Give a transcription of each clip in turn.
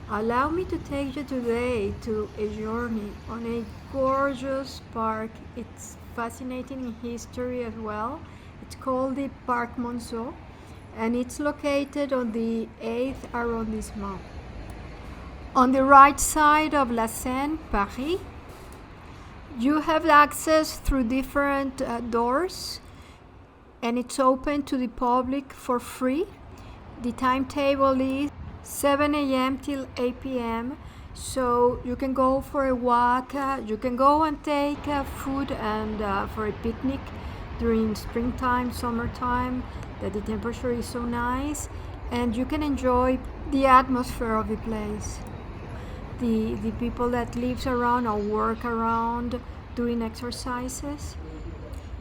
Allow me to take you today to a journey on a gorgeous park. It's fascinating in history as well. It's called the Parc Monceau, and it's located on the 8th arrondissement. On the right side of La Seine, Paris, you have access through different doors, and it's open to the public for free. The timetable is 7 a.m. till 8 p.m. So you can go for a walk, you can go and take food and for a picnic during springtime, summertime, that the temperature is so nice, and you can enjoy the atmosphere of the place. The people that lives around or work around doing exercises.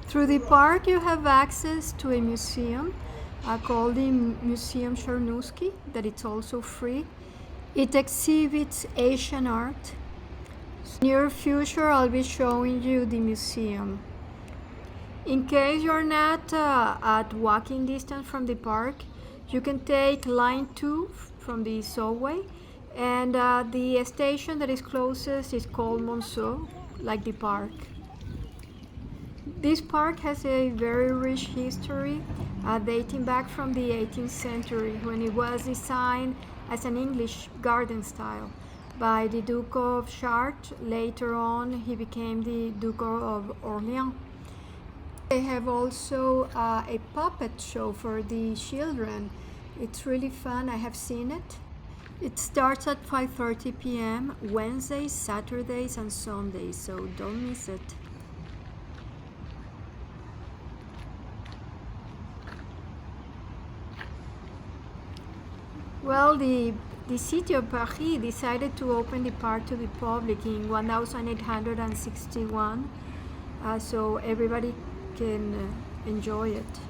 Through the park you have access to a museum called the Museum Cernuschi, that it's also free. It exhibits Asian art. In near future I'll be showing you the museum. In case you're not at walking distance from the park, you can take line 2 from the subway, and the station that is closest is called Monceau, like the park. This park has a very rich history, dating back from the 18th century, when it was designed as an English garden style by the Duke of Chartres. Later on, he became the Duke of Orleans. They have also a puppet show for the children. It's really fun. I have seen it. It starts at 5:30 p.m. Wednesdays, Saturdays, and Sundays, so don't miss it. Well, the city of Paris decided to open the park to the public in 1861, so everybody can enjoy it.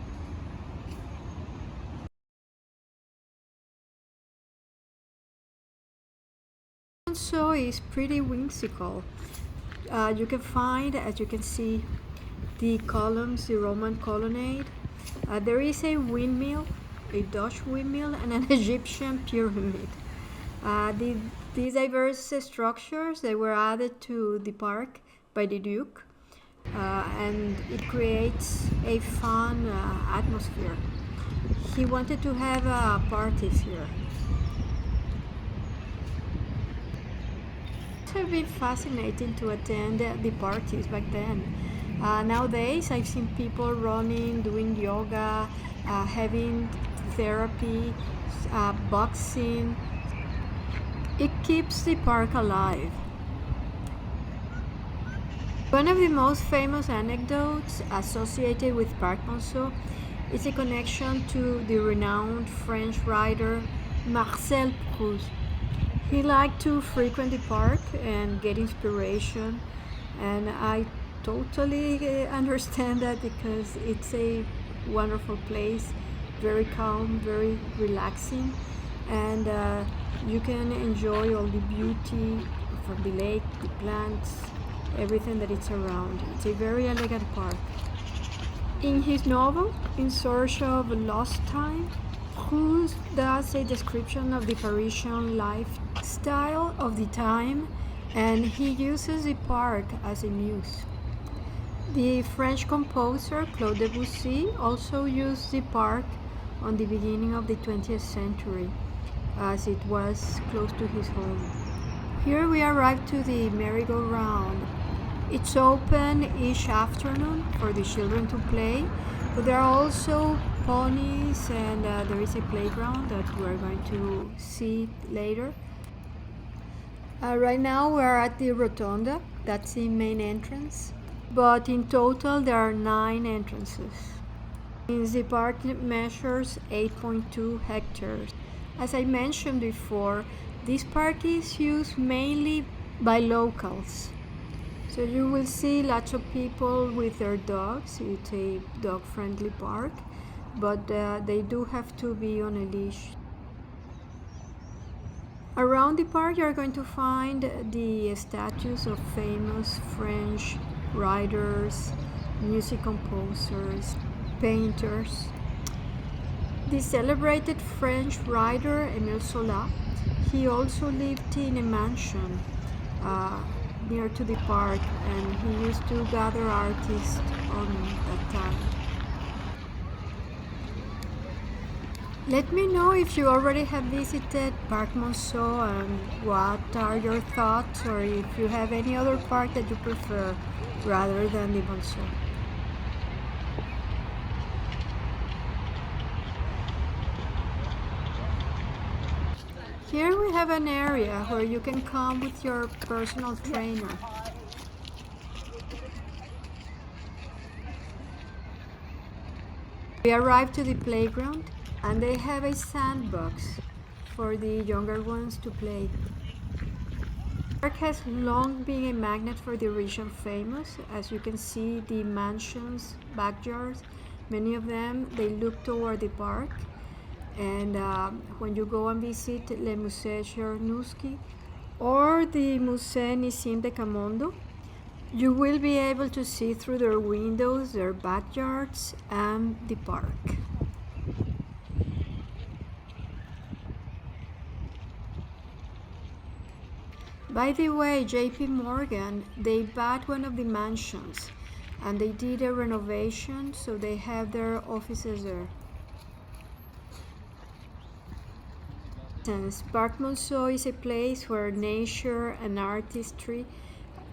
Monceau is pretty whimsical. You can find, as you can see, the columns, the Roman colonnade. There is a windmill, a Dutch windmill, and an Egyptian pyramid. These diverse structures, they were added to the park by the Duke, and it creates a fun atmosphere. He wanted to have parties here. It would have been fascinating to attend the parties back then. Nowadays, I've seen people running, doing yoga, having therapy, boxing. It keeps the park alive. One of the most famous anecdotes associated with Parc Monceau is a connection to the renowned French writer Marcel Proust. He liked to frequent the park and get inspiration, and I totally understand that, because it's a wonderful place, very calm, very relaxing, and you can enjoy all the beauty from the lake, the plants, everything that it's around. It's a very elegant park. In his novel, In Search of Lost Time, Proust does a description of the Parisian lifestyle of the time, and he uses the park as a muse. The French composer Claude Debussy also used the park on the beginning of the 20th century, as it was close to his home. Here we arrive to the merry-go-round. It's open each afternoon for the children to play, but there are also ponies, and there is a playground that we're going to see later. Right now we're at the Rotonda, that's the main entrance, but in total there are 9 entrances. The park measures 8.2 hectares. As I mentioned before, this park is used mainly by locals. So you will see lots of people with their dogs. It's a dog-friendly park, but they do have to be on a leash. Around the park you're going to find the statues of famous French writers, music composers, painters. The celebrated French writer Émile Zola, he also lived in a mansion near to the park, and he used to gather artists on that time. Let me know if you already have visited Parc Monceau and what are your thoughts, or if you have any other park that you prefer rather than the Monceau. Here we have an area where you can come with your personal trainer. We arrived to the playground and they have a sandbox for the younger ones to play. The park has long been a magnet for the region famous. As you can see, the mansions, backyards, many of them, they look toward the park. And when you go and visit le Musée Cernuschi or the Musée Nissim de Camondo, you will be able to see through their windows, their backyards, and the park. By the way, JP Morgan, they bought one of the mansions and they did a renovation, so they have their offices there. Parc Monceau is a place where nature and artistry,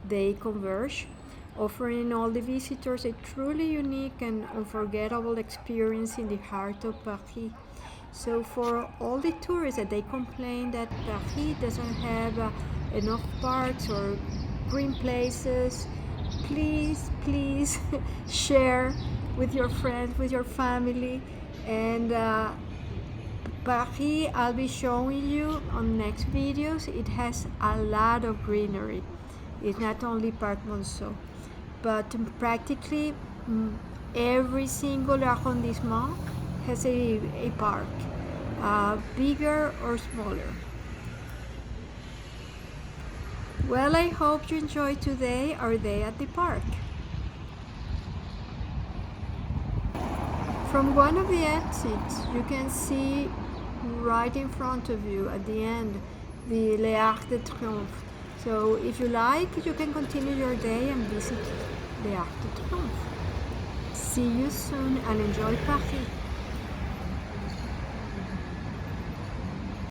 they converge, offering all the visitors a truly unique and unforgettable experience in the heart of Paris. So for all the tourists that they complain that Paris doesn't have enough parks or green places, please share with your friends, with your family, and Paris, I'll be showing you on next videos. It has a lot of greenery. It's not only Parc Monceau, but practically every single arrondissement has a park, bigger or smaller. Well, I hope you enjoyed today our day at the park. From one of the exits, you can see right in front of you at the end the Les Arcs de Triomphe. So if you like, you can continue your day and visit Les Arcs de Triomphe. See you soon and enjoy Paris.